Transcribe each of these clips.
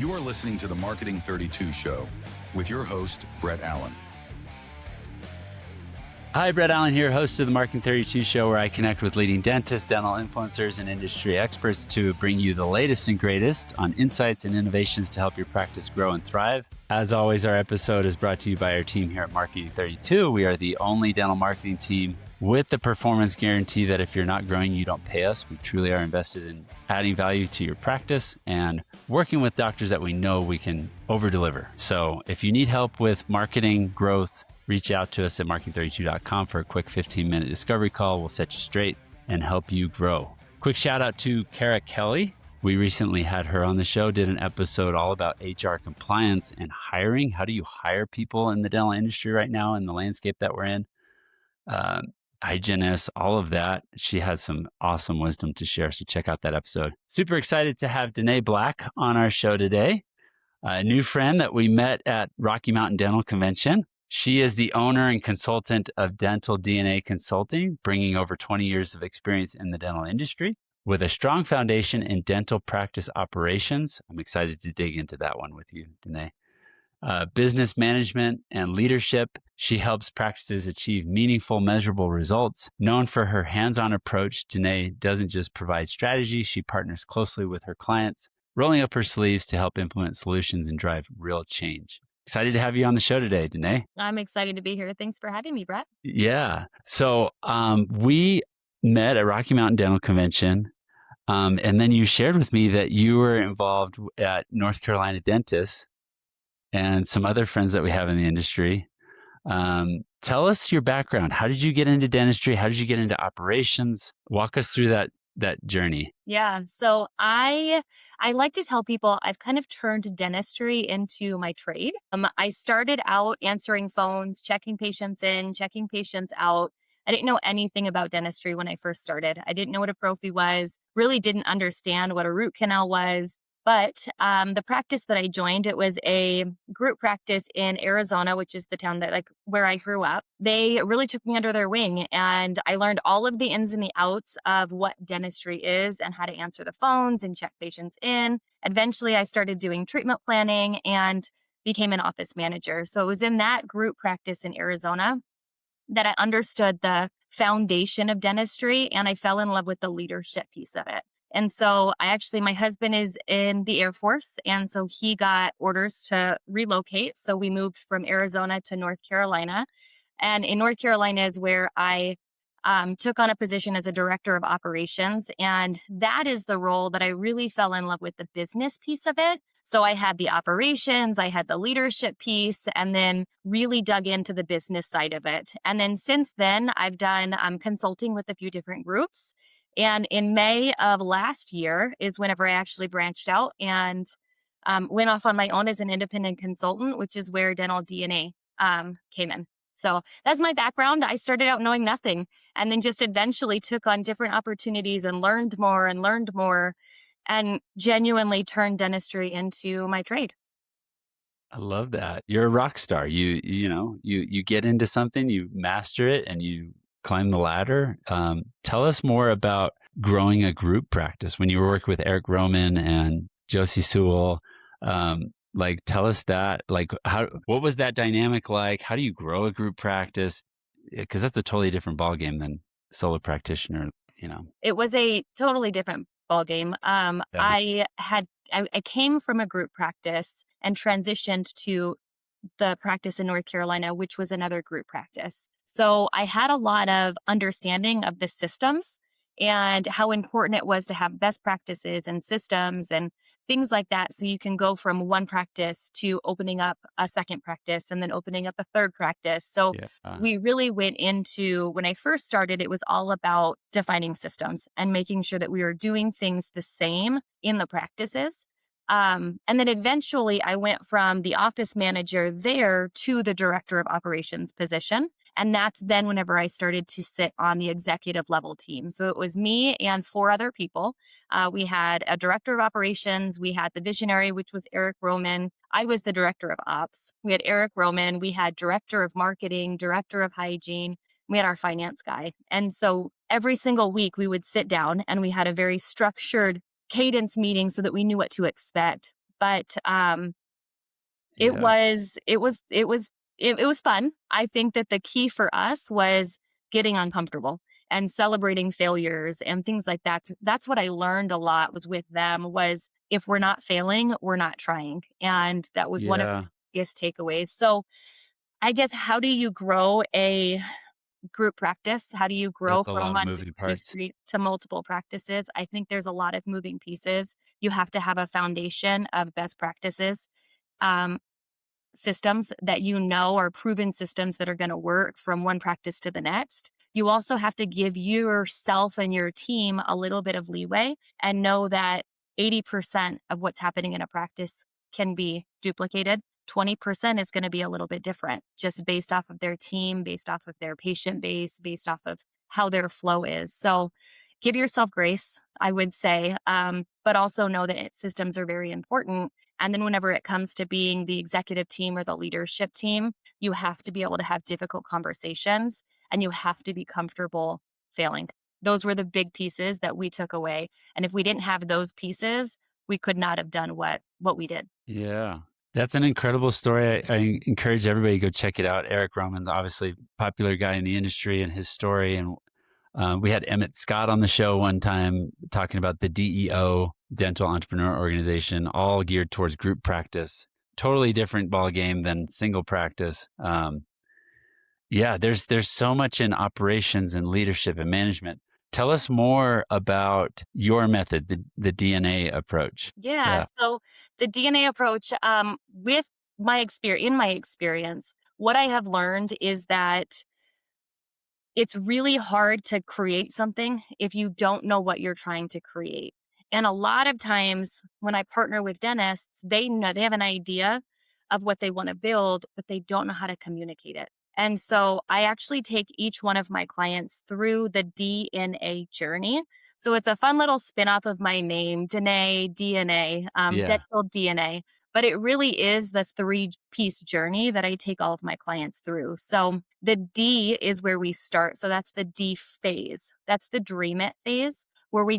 You are listening to the Marketing 32 Show with your host, Brett Allen. Hi, Brett Allen here, host of the Marketing 32 Show, where I connect with leading dentists, dental influencers, and industry experts to bring you the latest and greatest on insights and innovations to help your practice grow and thrive. As always, our episode is brought to you by our team here at Marketing 32. We are the only dental marketing team with the performance guarantee that if you're not growing, you don't pay us. We truly are invested in adding value to your practice and working with doctors that we know we can over-deliver. So if you need help with marketing growth, reach out to us at marketing32.com for a quick 15-minute discovery call. We'll set you straight and help you grow. Quick shout out to Kara Kelly. We recently had her on the show, did an episode all about HR compliance and hiring. How do you hire people in the dental industry right now in the landscape that we're in? Hygienist, all of that. She has some awesome wisdom to share. So check out that episode. Super excited to have Denae Black on our show today, a new friend that we met at Rocky Mountain Dental Convention. She is the owner and consultant of Dental DNA Consulting, bringing over 20 years of experience in the dental industry with a strong foundation in dental practice operations. I'm excited to dig into that one with you, Denae. Business management and leadership. She helps practices achieve meaningful, measurable results. Known for her hands-on approach, Denae doesn't just provide strategy, she partners closely with her clients, rolling up her sleeves to help implement solutions and drive real change. Excited to have you on the show today, Denae. I'm excited to be here. Thanks for having me, Brett. Yeah. So we met at Rocky Mountain Dental Convention, and then you shared with me that you were involved at North Carolina Dentists and some other friends that we have in the industry. Tell us your background. How did you get into dentistry? How did you get into operations? Walk us through that journey. Yeah. So I like to tell people I've kind of turned dentistry into my trade. I started out answering phones, checking patients in, checking patients out. I didn't know anything about dentistry when I first started. I didn't know what a prophy was, really didn't understand what a root canal was. But the practice that I joined, it was a group practice in Arizona, which is the town that where I grew up. They really took me under their wing, and I learned all of the ins and the outs of what dentistry is and how to answer the phones and check patients in. Eventually, I started doing treatment planning and became an office manager. So it was in that group practice in Arizona that I understood the foundation of dentistry, and I fell in love with the leadership piece of it. And so my husband is in the Air Force, and so he got orders to relocate. So we moved from Arizona to North Carolina. And in North Carolina is where I took on a position as a director of operations. And that is the role that I really fell in love with, the business piece of it. So I had the operations, I had the leadership piece, and then really dug into the business side of it. And then since then, I've done consulting with a few different groups. And in May of last year is whenever I actually branched out and went off on my own as an independent consultant, which is where Dental DNA came in. So that's my background. I started out knowing nothing and then just eventually took on different opportunities and learned more and genuinely turned dentistry into my trade. I love that. You're a rock star. You get into something, you master it, and you climb the ladder. Tell us more about growing a group practice. When you were working with Eric Roman and Josie Sewell, tell us that. What was that dynamic like? How do you grow a group practice? Because that's a totally different ballgame than solo practitioner. It was a totally different ballgame. Yeah. I came from a group practice and transitioned to the practice in North Carolina, which was another group practice. So I had a lot of understanding of the systems and how important it was to have best practices and systems and things like that. So you can go from one practice to opening up a second practice and then opening up a third practice. So we really went into, when I first started, it was all about defining systems and making sure that we were doing things the same in the practices. And then eventually I went from the office manager there to the director of operations position. And that's then whenever I started to sit on the executive level team. So it was me and 4 other people. We had a director of operations. We had the visionary, which was Eric Roman. I was the director of ops. We had Eric Roman. We had director of marketing, director of hygiene. We had our finance guy. And so every single week we would sit down and we had a very structured cadence meeting so that we knew what to expect. but it Yeah. was it was it was it was fun. I think that the key for us was getting uncomfortable and celebrating failures and things like that. That's what I learned a lot was with them was if we're not failing, we're not trying. And that was one of the Yeah. biggest takeaways. So I guess how do you grow a group practice? How do you There's grow a from lot of one to moving two, parts. three to multiple practices? I think there's a lot of moving pieces. You have to have a foundation of best practices. Um, Systems that you know are proven systems that are going to work from one practice to the next. You also have to give yourself and your team a little bit of leeway and know that 80% of what's happening in a practice can be duplicated. 20% is going to be a little bit different just based off of their team, based off of their patient base, based off of how their flow is. So give yourself grace, I would say, but also know that systems are very important and then whenever it comes to being the executive team or the leadership team, you have to be able to have difficult conversations and you have to be comfortable failing. Those were the big pieces that we took away. And if we didn't have those pieces, we could not have done what we did. Yeah. That's an incredible story. I encourage everybody to go check it out. Eric Roman, obviously popular guy in the industry and his story. And we had Emmett Scott on the show one time talking about the DEO, Dental Entrepreneur Organization, all geared towards group practice. Totally different ball game than single practice. Yeah, there's so much in operations and leadership and management. Tell us more about your method, the DNA approach. Yeah. Yeah. So the DNA approach, with in my experience, what I have learned is that it's really hard to create something if you don't know what you're trying to create. And a lot of times when I partner with dentists, they know they have an idea of what they want to build, but they don't know how to communicate it. And so I actually take each one of my clients through the DNA journey. So it's a fun little spin off of my name, Denae DNA, Yeah. dental DNA. But it really is the three-piece journey that I take all of my clients through. So the D is where we start. So that's the D phase. That's the dream it phase where we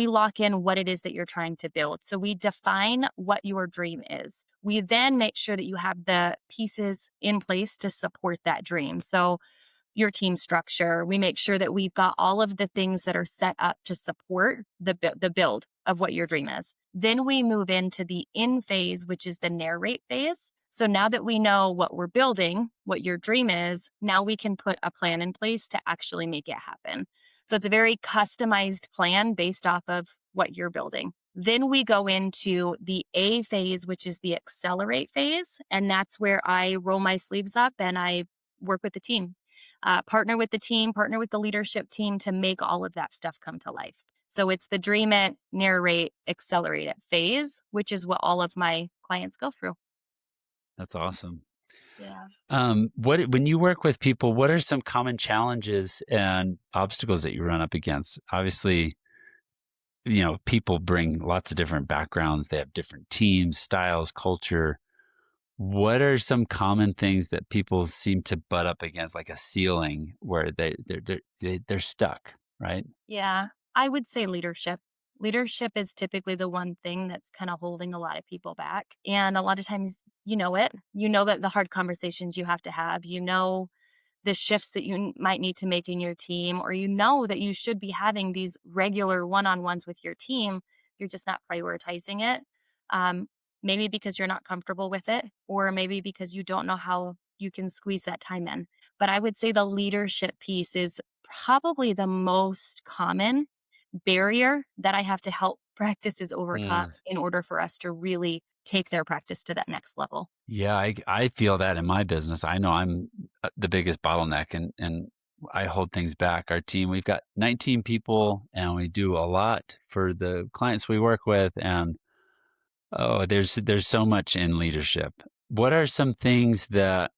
lock in what it is that you're trying to build. So we define what your dream is. We then make sure that you have the pieces in place to support that dream. So your team structure. We make sure that we've got all of the things that are set up to support the build of what your dream is. Then we move into the in phase, which is the narrate phase. So now that we know what we're building, what your dream is, now we can put a plan in place to actually make it happen. So it's a very customized plan based off of what you're building. Then we go into the A phase, which is the accelerate phase. And that's where I roll my sleeves up and I work with the team, partner with the team, partner with the leadership team to make all of that stuff come to life. So it's the dream it, narrate, accelerate it phase, which is what all of my clients go through. That's awesome. Yeah. When you work with people, what are some common challenges and obstacles that you run up against? Obviously, people bring lots of different backgrounds. They have different teams, styles, culture. What are some common things that people seem to butt up against, like a ceiling where they're stuck, right? Yeah. I would say leadership. Leadership is typically the one thing that's kind of holding a lot of people back. And a lot of times, you know it. You know that the hard conversations you have to have, you know the shifts that you might need to make in your team, or you know that you should be having these regular one-on-ones with your team. You're just not prioritizing it. Um, Maybe because you're not comfortable with it, or maybe because you don't know how you can squeeze that time in. But I would say the leadership piece is probably the most common barrier that I have to help practices overcome Mm. in order for us to really take their practice to that next level. Yeah, I feel that in my business. I know I'm the biggest bottleneck and I hold things back. Our team, we've got 19 people and we do a lot for the clients we work with. And oh, there's so much in leadership. What are some things that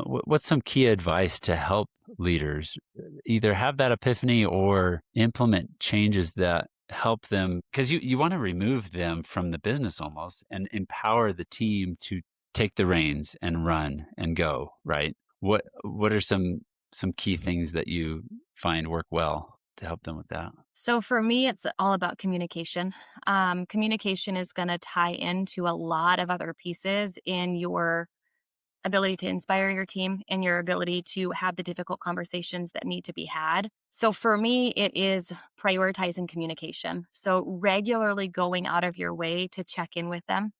what's some key advice to help leaders either have that epiphany or implement changes that help them? Because you want to remove them from the business almost and empower the team to take the reins and run and go, right? What are some key things that you find work well to help them with that? So for me, it's all about communication. Communication is going to tie into a lot of other pieces in your ability to inspire your team and your ability to have the difficult conversations that need to be had. So for me, it is prioritizing communication. So regularly going out of your way to check in with them.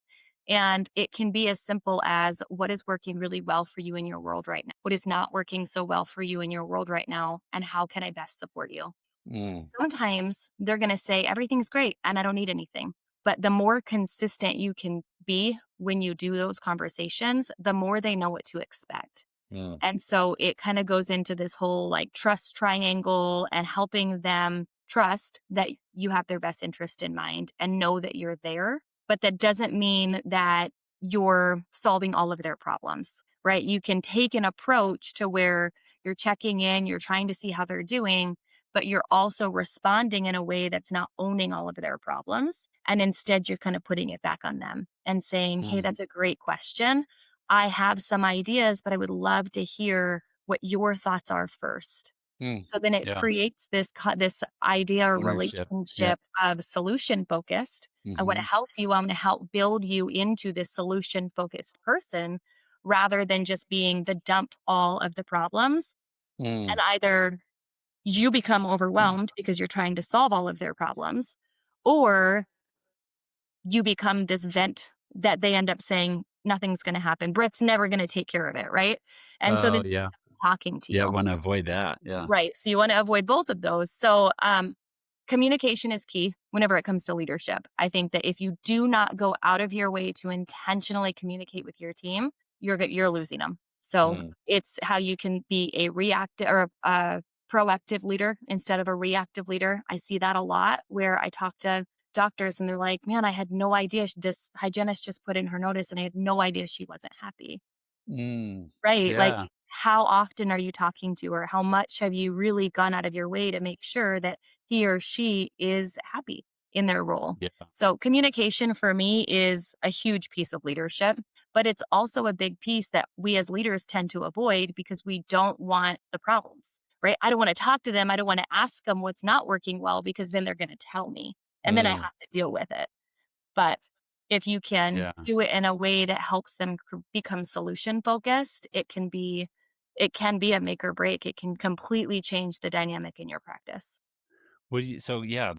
And it can be as simple as what is working really well for you in your world right now? What is not working so well for you in your world right now? And how can I best support you? Mm, Sometimes they're going to say, everything's great and I don't need anything. But the more consistent you can be when you do those conversations, the more they know what to expect. mm, And so it kind of goes into this whole like trust triangle and helping them trust that you have their best interest in mind and know that you're there. But that doesn't mean that you're solving all of their problems, right? You can take an approach to where you're checking in, you're trying to see how they're doing, but you're also responding in a way that's not owning all of their problems. And instead, you're kind of putting it back on them and saying, hey, mm, that's a great question. I have some ideas, but I would love to hear what your thoughts are first. mm. So then it Yeah. creates this idea or Ownership. Yeah. relationship of solution focused. I want to Hmm. help you. I want to help build you into this solution focused person rather than just being the dump all of the problems. And Mm, either you become overwhelmed because you're trying to solve all of their problems, or you become this vent that they end up saying, nothing's going to happen. Brett's never going to take care of it. Right. And so oh, then yeah. talking to Yeah. you. Want to avoid that. Yeah. Right. So you want to avoid both of those. So communication is key whenever it comes to leadership. I think that if you do not go out of your way to intentionally communicate with your team, you're losing them. So Mm, it's how you can be a reactive or a proactive leader instead of a reactive leader. I see that a lot where I talk to doctors and they're like, "Man, I had no idea this hygienist just put in her notice and I had no idea she wasn't happy." mm. Right. Like, Yeah. how often are you talking to her? How much have you really gone out of your way to make sure that he or she is happy in their role? Yeah. So, communication for me is a huge piece of leadership, but it's also a big piece that we as leaders tend to avoid because we don't want the problems, right? I don't want to talk to them. I don't want to ask them what's not working well because then they're going to tell me and then I Mm, have to deal with it. But if you can yeah. do it in a way that helps them become solution focused, it can be a make or break. It can completely change the dynamic in your practice. What do you, so yeah,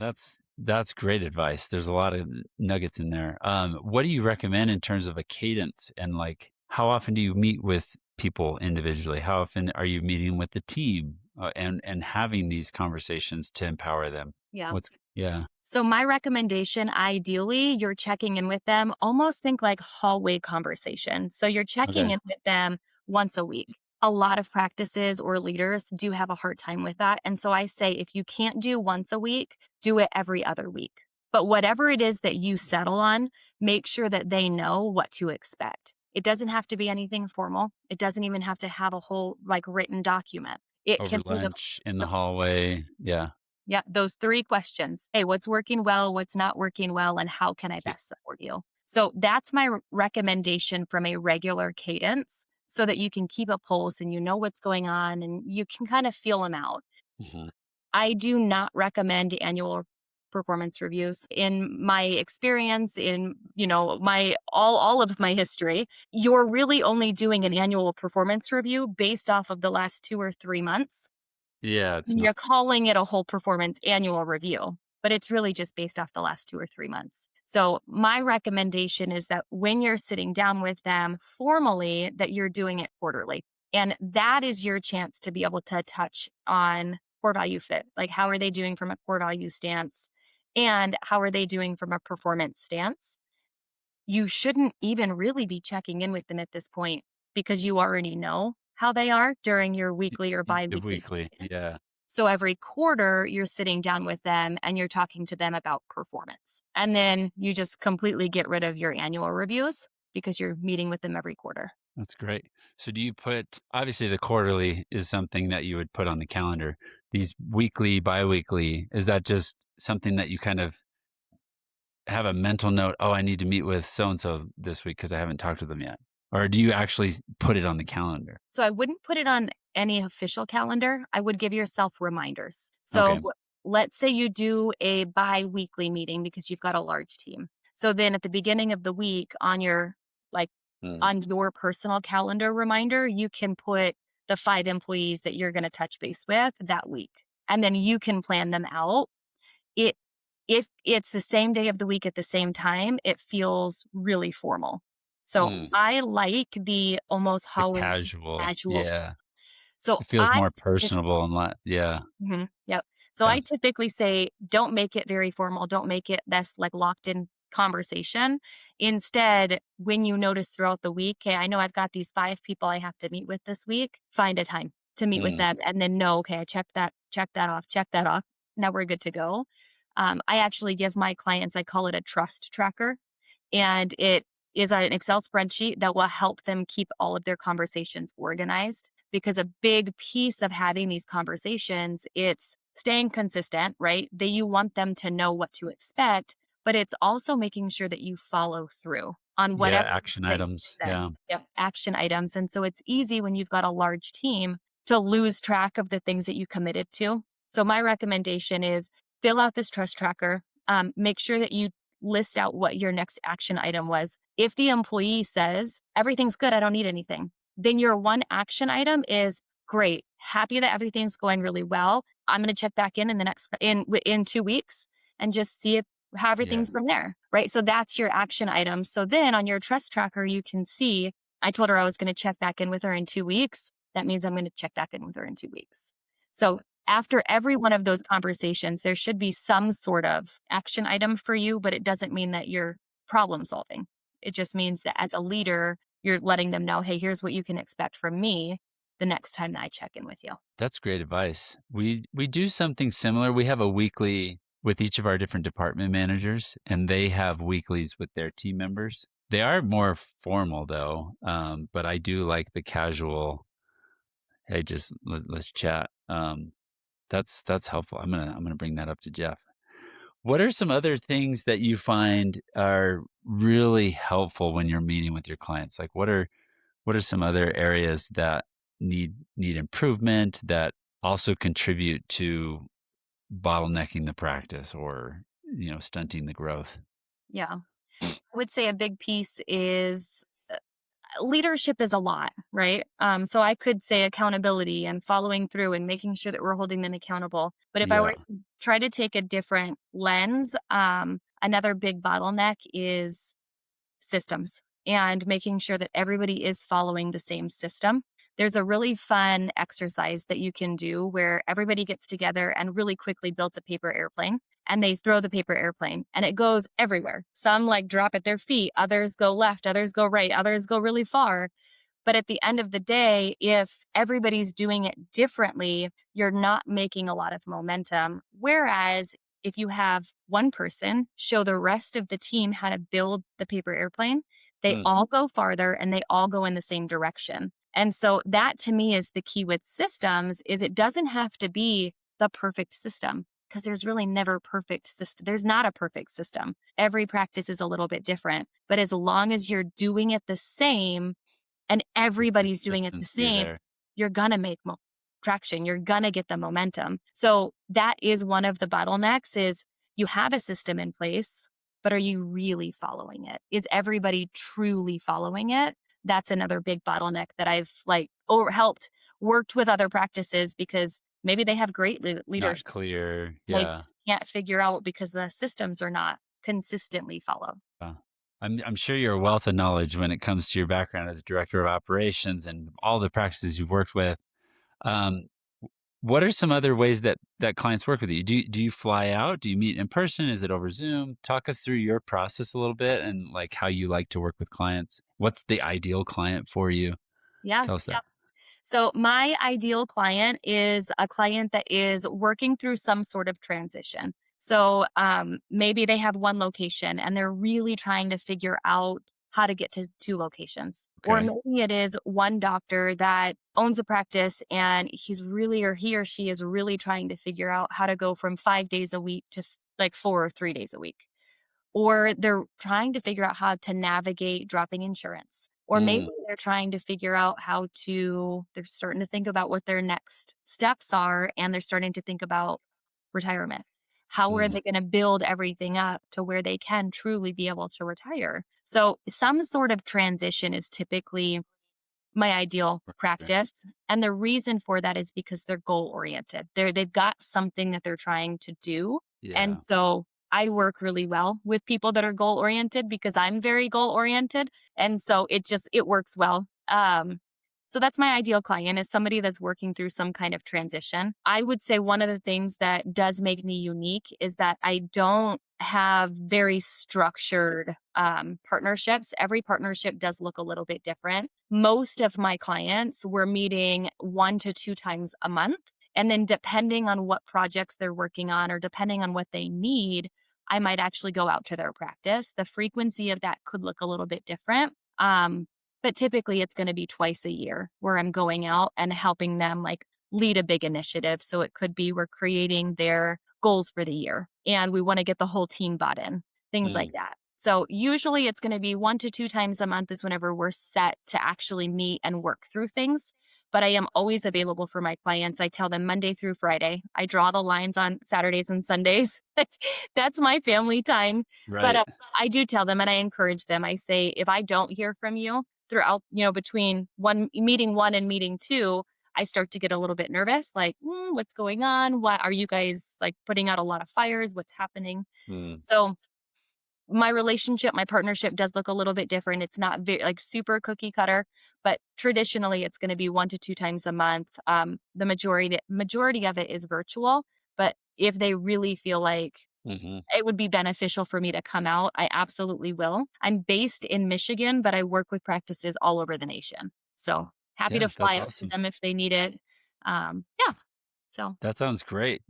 that's great advice. There's a lot of nuggets in there. What do you recommend in terms of a cadence and like how often do you meet with people individually? How often are you meeting with the team and having these conversations to empower them? Yeah. What's yeah. So my recommendation, ideally, you're checking in with them, almost think like hallway conversation. So you're checking Okay. in with them once a week. A lot of practices or leaders do have a hard time with that. And so I say, if you can't do once a week, do it every other week. But whatever it is that you settle on, make sure that they know what to expect. It doesn't have to be anything formal. It doesn't even have to have a whole like written document. It Over can be lunch in the the hallway. Yeah. yeah, those 3 questions. Hey, what's working well, what's not working well, and how can I Yeah. best support you? So that's my recommendation from a regular cadence so that you can keep a pulse and you know what's going on and you can kind of feel them out. Mhm. I do not recommend annual performance reviews. In my experience, in my all of my history, you're really only doing an annual performance review based off of the last 2 or 3 months. Yeah, it's not You're calling it a whole performance annual review, but it's really just based off the last 2 or 3 months. So my recommendation is that when you're sitting down with them formally, that you're doing it quarterly. And that is your chance to be able to touch on core value fit. Like, how are they doing from a core value stance? And how are they doing from a performance stance? You shouldn't even really be checking in with them at this point because you already know how they are during your weekly or the biweekly weekly. cadence. Yeah. So every quarter, you're sitting down with them and you're talking to them about performance. And then you just completely get rid of your annual reviews because you're meeting with them every quarter. That's great. So do you put obviously the quarterly is something that you would put on the calendar. These weekly, biweekly, is that just something that you kind of have a mental note, oh, I need to meet with so and so this week because I haven't talked to them yet? Or do you actually put it on the calendar? So I wouldn't put it on any official calendar. I would give yourself reminders. Okay. So let's say you do a bi-weekly meeting because you've got a large team. So then at the beginning of the week on your like Mm. on your personal calendar reminder, you can put the 5 employees that you're going to touch base with that week. And then you can plan them out. It if it's the same day of the week at the same time, it feels really formal. So Mm. I like the almost The Halloween casual. casual. Yeah. So It feels I more personable and yeah. Yep. So Yeah. I typically say, don't make it very formal. Don't make it this like locked in conversation. Instead, when you notice throughout the week, okay, I know I've got these 5 people I have to meet with this week, find a time to meet with Mm. them and then know, okay, I check that off, check that off. Now we're good to go. I actually give my clients, I call it a trust tracker. And it is an Excel spreadsheet that will help them keep all of their conversations organized. Because a big piece of having these conversations, it's staying consistent, right? That you want them to know what to expect, but it's also making sure that you follow through on Yeah. whatever Action that you items. said. Yeah. Yep, action items. And so it's easy when you've got a large team to lose track of the things that you committed to. So my recommendation is fill out this trust tracker. Make sure that you list out what your next action item was. If the employee says, everything's good, I don't need anything, then your one action item is great. Happy that everything's going really well. I'm going to check back in the next in 2 weeks and just see if how Yeah. everything's from there, right? So that's your action item. So then on your trust tracker, you can see I told her I was going to check back in with her in 2 weeks. That means I'm going to check back in with her in 2 weeks. So after every one of those conversations, there should be some sort of action item for you, but it doesn't mean that you're problem solving. It just means that as a leader, you're letting them know, hey, here's what you can expect from me the next time that I check in with you. That's great advice. We do something similar. We have a weekly with each of our different department managers, and they have weeklies with their team members. They are more formal though, but I do like the casual. Hey, just let's chat. That's helpful. I'm gonna bring that up to Jeff. What are some other things that you find are really helpful when you're meeting with your clients? Like what are some other areas that need improvement that also contribute to bottlenecking the practice or stunting the growth? Yeah. I would say a big piece is leadership is a lot, right? So I could say accountability and following through and making sure that we're holding them accountable. But if I were Yeah. to try to take a different lens, another big bottleneck is systems and making sure that everybody is following the same system. There's a really fun exercise that you can do where everybody gets together and really quickly builds a paper airplane and they throw the paper airplane and it goes everywhere. Some like drop at their feet, others go left, others go right, others go really far. But at the end of the day, if everybody's doing it differently, you're not making a lot of momentum. Whereas if you have one person show the rest of the team how to build the paper airplane, they Mm. all go farther and they all go in the same direction. And so that to me is the key with systems is it doesn't have to be the perfect system because there's really never perfect system. There's not a perfect system. Every practice is a little bit different, but as long as you're doing it the same and There's everybody's doing it the consistency same, there. you're gonna make traction. You're gonna get the momentum. So that is one of the bottlenecks is you have a system in place, but are you really following it? Is everybody truly following it? That's another big bottleneck that I've like or helped worked with other practices because maybe they have great Not leadership. clear. They Yeah. just can't figure out because the systems are not consistently followed. Uh, I'm sure you're a wealth of knowledge when it comes to your background as director of operations and all the practices you've worked with. Um, what are some other ways that clients work with you? Do you fly out? Do you meet in person? Is it over Zoom? Talk us through your process a little bit and like how you like to work with clients. What's the ideal client for you? Yeah. Tell us that. So, my ideal client is a client that is working through some sort of transition. So, maybe they have one location and they're really trying to figure out how to get to 2 locations. Or Okay. maybe it is one doctor that owns a practice and he's really, or he or she is really trying to figure out how to go from 5 days a week to like 4 or 3 days a week or they're trying to figure out how to navigate dropping insurance. Or maybe Mm, they're trying to figure out they're starting to think about what their next steps are. And they're starting to think about retirement? How are they going to build everything up to where they can truly be able to retire? So some sort of transition is typically my ideal Right. practice. And the reason for that is because they're goal oriented. They've got something that they're trying to do. Yeah. And so I work really well with people that are goal oriented because I'm very goal oriented. And so it works well. So that's my ideal client is somebody that's working through some kind of transition. I would say one of the things that does make me unique is that I don't have very structured partnerships. Every partnership does look a little bit different. Most of my clients we're meeting 1 to 2 times a month. And then depending on what projects they're working on or depending on what they need, I might actually go out to their practice. The frequency of that could look a little bit different. But typically it's going to be twice a year where I'm going out and helping them like lead a big initiative. So it could be we're creating their goals for the year and we want to get the whole team bought in, things like that. So usually it's going to be 1 to 2 times a month is whenever we're set to actually meet and work through things. But I am always available for my clients. I tell them Monday through Friday. I draw the lines on Saturdays and Sundays. That's my family time. But Right. I do tell them and I encourage them. I say, if I don't hear from you throughout, between meeting one and meeting two, I start to get a little bit nervous, like, what's going on? What are you guys like putting out a lot of fires? What's happening? Mm. So my partnership does look a little bit different. It's not very like super cookie cutter, but traditionally it's going to be 1 to 2 times a month. The majority of it is virtual, but if they really feel like hmm it would be beneficial for me to come out, I absolutely will. I'm based in Michigan, but I work with practices all over the nation. So happy Yeah, to that's fly out to awesome. them if they need it. Yeah. So That sounds great.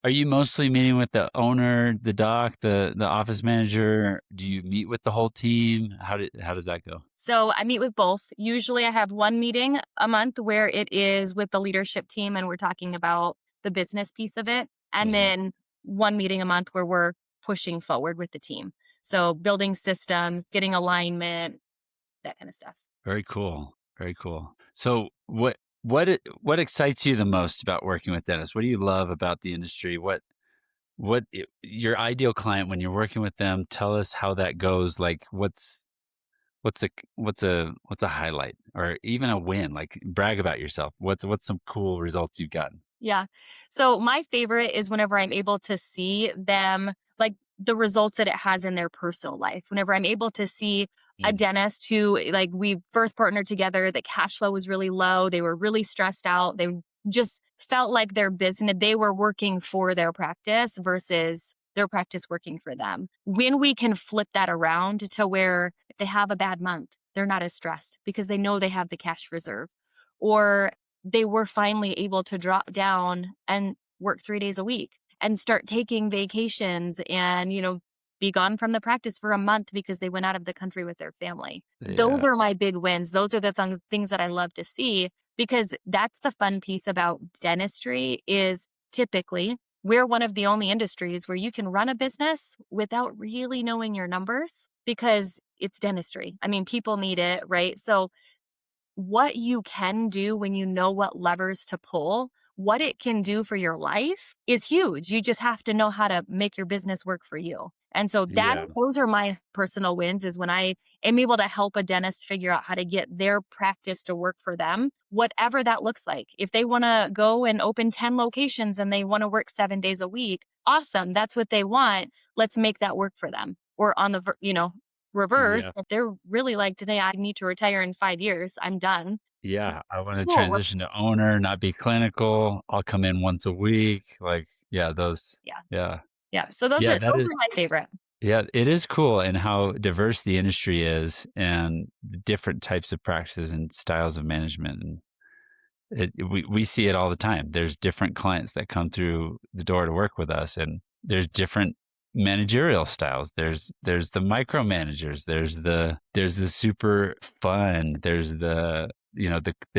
Are you mostly meeting with the owner, the doc, the office manager? Do you meet with the whole team? How does that go? So I meet with both. Usually I have one meeting a month where it is with the leadership team and we're talking about the business piece of it. And hmm then one meeting a month where we're pushing forward with the team. So building systems, getting alignment, that kind of stuff. Very cool. Very cool. So what excites you the most about working with dentists? What do you love about the industry? Your ideal client when you're working with them? Tell us how that goes. Like what's a highlight or even a win? Like brag about yourself. What's some cool results you've gotten? Yeah. So my favorite is whenever I'm able to see them, like the results that it has in their personal life. Whenever I'm able to see a Mm. dentist who, like, we first partnered together, the cash flow was really low. They were really stressed out. They just felt like their business, they were working for their practice versus their practice working for them. When we can flip that around to where if they have a bad month, they're not as stressed because they know they have the cash reserve. Or they were finally able to drop down and work 3 days a week and start taking vacations and, be gone from the practice for a month because they went out of the country with their family. Those Yeah. are my big wins. Those are the things that I love to see because that's the fun piece about dentistry is typically we're one of the only industries where you can run a business without really knowing your numbers because it's dentistry. I mean, people need it, right? So what you can do when you know what levers to pull, what it can do for your life is huge. You just have to know how to make your business work for you. And so Yeah. those are my personal wins is when I am able to help a dentist figure out how to get their practice to work for them, whatever that looks like. If they want to go and open 10 locations and they want to work 7 days a week, awesome. That's what they want. Let's make that work for them. Or on the, reverse, Yeah. if they're really like, today I need to retire in 5 years, I'm done. Yeah. I want to Cool. transition to owner, not be clinical. I'll come in once a week. Like, yeah, those. Yeah. Yeah. Yeah. So those Yeah. are That is. my favorite. Yeah, it is cool and how diverse the industry is and the different types of practices and styles of management. And we see it all the time. There's different clients that come through the door to work with us, and there's different managerial styles. There's the micromanagers. There's the super fun. There's the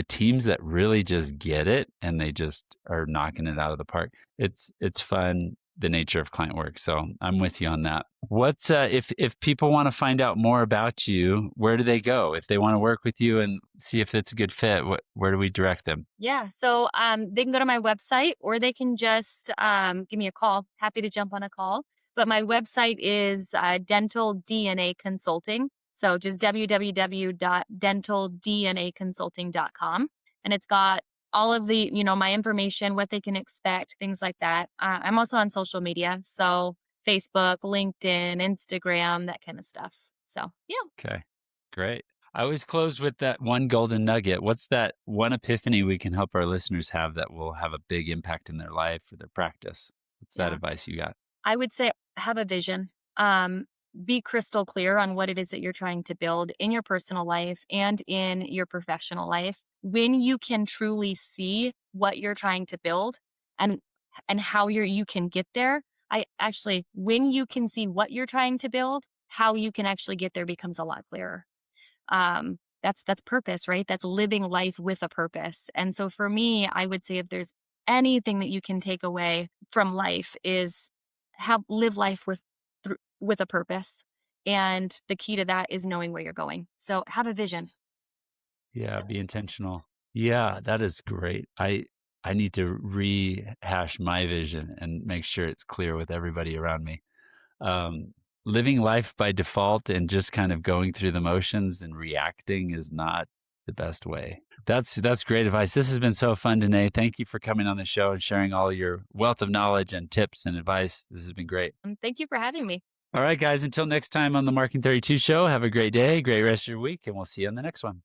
teams that really just get it and they just are knocking it out of the park. It's fun the nature of client work. So I'm with you on that. What's if people want to find out more about you, where do they go? If they want to work with you and see if it's a good fit, where do we direct them? Yeah. So they can go to my website or they can just give me a call. Happy to jump on a call. But my website is Dental DNA Consulting. So just www.dentaldnaconsulting.com. And it's got all of the, my information, what they can expect, things like that. I'm also on social media. So Facebook, LinkedIn, Instagram, that kind of stuff. So yeah. Okay, great. I always close with that one golden nugget. What's that one epiphany we can help our listeners have that will have a big impact in their life or their practice? What's that Yeah. advice you got? I would say have a vision. Be crystal clear on what it is that you're trying to build in your personal life and in your professional life. When you can truly see what you're trying to build and how you can get there, when you can see what you're trying to build, how you can actually get there becomes a lot clearer. That's purpose, right? That's living life with a purpose. And so for me, I would say if there's anything that you can take away from life is live life with a purpose. And the key to that is knowing where you're going. So have a vision. Yeah, be intentional. Yeah, that is great. I need to rehash my vision and make sure it's clear with everybody around me. Living life by default and just kind of going through the motions and reacting is not the best way. That's great advice. This has been so fun, Denae. Thank you for coming on the show and sharing all your wealth of knowledge and tips and advice. This has been great. Thank you for having me. All right, guys, until next time on the Marketing 32 show, have a great day, great rest of your week, and we'll see you on the next one.